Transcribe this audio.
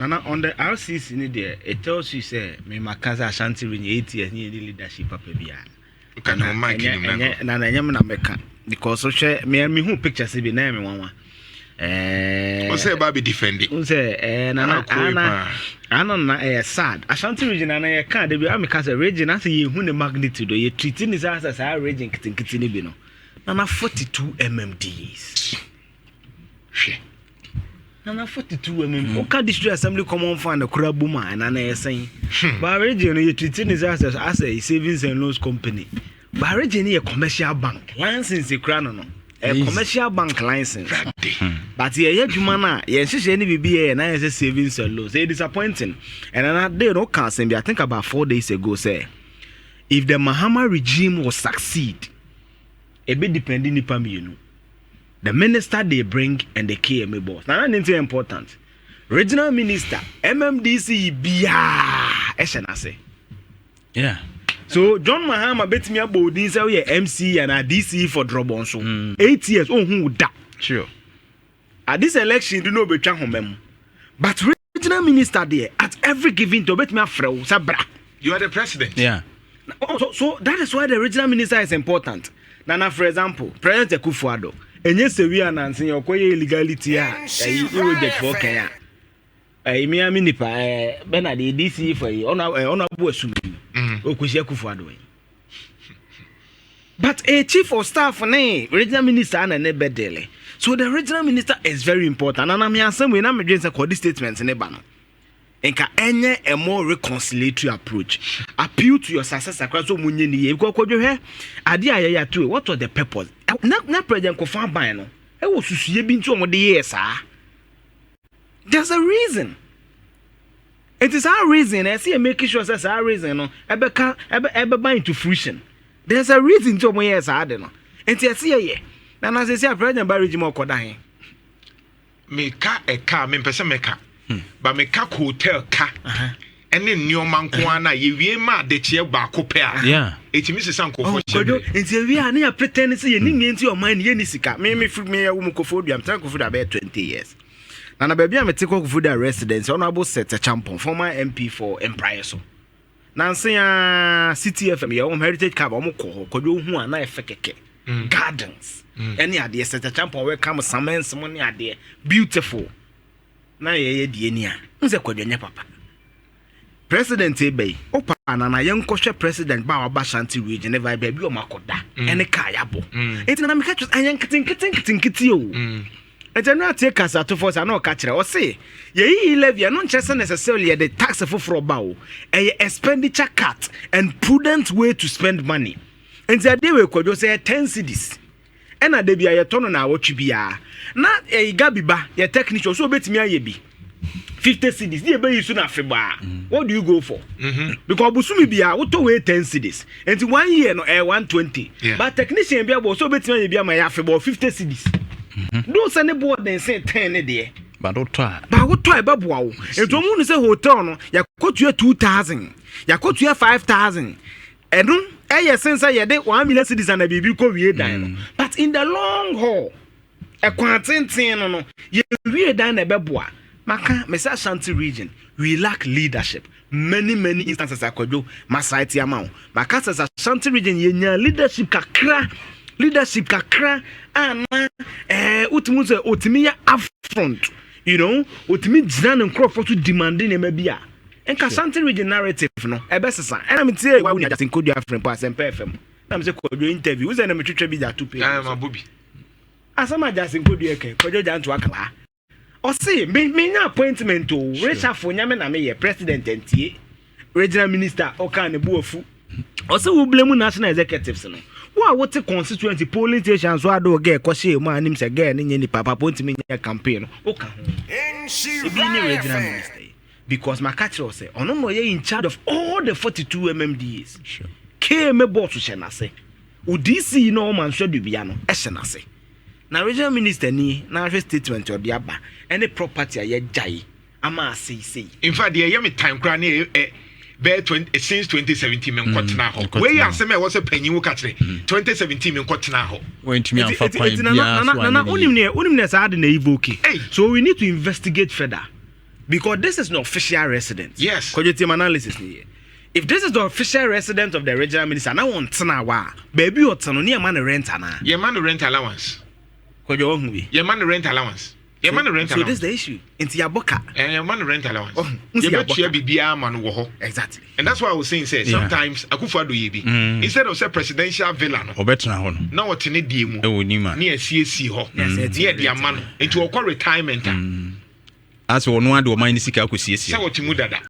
Nana on the RCC in there, it tells you say me makaza Ashanti Region 8 years need leadership papa bia. Kana mark him na nyam na meka because so share me who pictures be na me wanwa. O say ba be defending. O say nana na sad. Ashanti Region na ye kan de bi ameka say region as ye hu ne magnitude ye treating is as region kitin ni bi no. Nana 42 mmds. Nana 42 Oka District Assembly Common Fund Kura Buma and Nana saying, but region you treating is as a savings and loans company. But region a commercial bank license a crown a commercial bank license. But here Jumana, yes, any BBA and I as a savings and loans. They disappointing. And another day no can't I think about 4 days ago say if the Mahama regime will succeed, a bit depending upon you. The minister they bring and the KMA boss. Now that's important. Regional minister, MMDC, BIA, yeah. So John Mahama bet me about this MC and a DC for Drobonso. 8 years. Oh, who that? Sure. At this election, do not be home. But regional minister there at every given to bet me a fro sabra. You are the president. Yeah. So that is why the regional minister is important. Nana, for example, President Kufuado. Enye se wi ananse ye okoye illegality a iwo de for Kenya mi ami nipa Bernard DC for yi ona bu asumi okuhia Kufuado. But a chief of staff ne regional minister na ne bedele, so the regional minister is very important. And I'm asem we na me dwen say code statements ne ba no enka enye a more reconciliatory approach, appeal to your successor so munye ni ye because kodwo ade ayaya to what was the purpose na president ko fa ban no e wo susuye bi nti omode ye saa. There's a reason. It is our reason. I see making sure that's our reason no ebe ban into fruition. There's a reason to omo ye saa de no enti ase ye na say president ba regime okoda he me ka e ka me pese me ka ba me ka hotel ka ene nneoma nko ana ye wie ma de chie ba ko pe a yeah etimi se san kofo chie enti wie a na ya pretend say ye ni enti o man ye ni sika me ya wo mukofo duam tan kofo da be 20 years na ba bia me te kofo da residence honorable set a champion former MP for Empire so na nse ya CTFM ye heritage club o mko kodwo hu ana efe keke gardens any ade set a champion we come samens mo ni ade beautiful na ye die ni a nze kodwo nya papa president ebey opa na yenkohwe president ba Ashanti region never be bi o makoda ene ka yabo enti na me ka twes ayen kitinkiti o enti na tie kasa to force na o ka kire o se ye levy no nchese necessarily the tax for ba o expenditure cut and prudent way to spend money enti ade we kodwo say 10 cedis ena de bia ye tono na awotwe bia na gabiba ye technician so betimi aye bi 50 cedis the ebe yisu na feba what do you go for because busumi bia wo to we 10 cedis and 1 year no 120 but technician bia bo so betimi aye bia ma ya feba 50 cedis do say ne board den say 10 ne de but what try e ba boa wo eto mu no say hotel no ya kotua 2000 ya kotua 5000 eno sense ye de 1 million cedis na bibi ko wie dan but in the long haul e kwantenten no ye wie dan na beboa maka mesa Ashanti region we lack leadership many instances akojo masite amount maka sa Ashanti region ye nya leadership kakra ana utimi se otimi ya upfront you know otimi dzina no crop to demanding em bia enka Ashanti region narrative no ebesesa ena metie wa unya jatin kodu afren pa sempa fm na me se kodu interview uze na metwetwe bi da 2 page ma bobi asama jatin kodu eke kodu janto akala o see me nya appointment o Richard Fonyame na me ye president entie regional minister o kan ne buofu o see wo blame national executives no wo what constituency polling station so ado ge kwose mu anim se ge ne ni papa ponti me nya campaign o kan ho regional minister because my catcher say ono no ye in charge of all the 42 MMDs sure KM boss she na say o DC no man so de bia no e she na say na regional minister ni na statement of the aba any property aye jai ama say in fact the year me time kra na since 2017 me nkotena ho we asem e wo se panyin wo ka kire 2017 me nkotena ho wentumi amfa kwan bia na unim ne sa ade na evoke so we need to investigate further because this is not official residence. Yes. Because your team analysis here. If this is the official residence of the regional minister, now want to know why baby or to near man rent ana. Your man rent allowance. Because you're hungry. Your man rent allowance. Your man rent allowance. So this is the issue. Into your boka. And your man rent allowance. Oh, you bet you be man woho. Exactly. And that's why I was saying, sometimes Akufo do yebi. Instead of say presidential villa no. Obetna ho no. Na what ne die mu. E woni ma. Near CAC ho. Near dia man. Into retirement. As one ade o man ni sika akosiesie. Say what mu dada.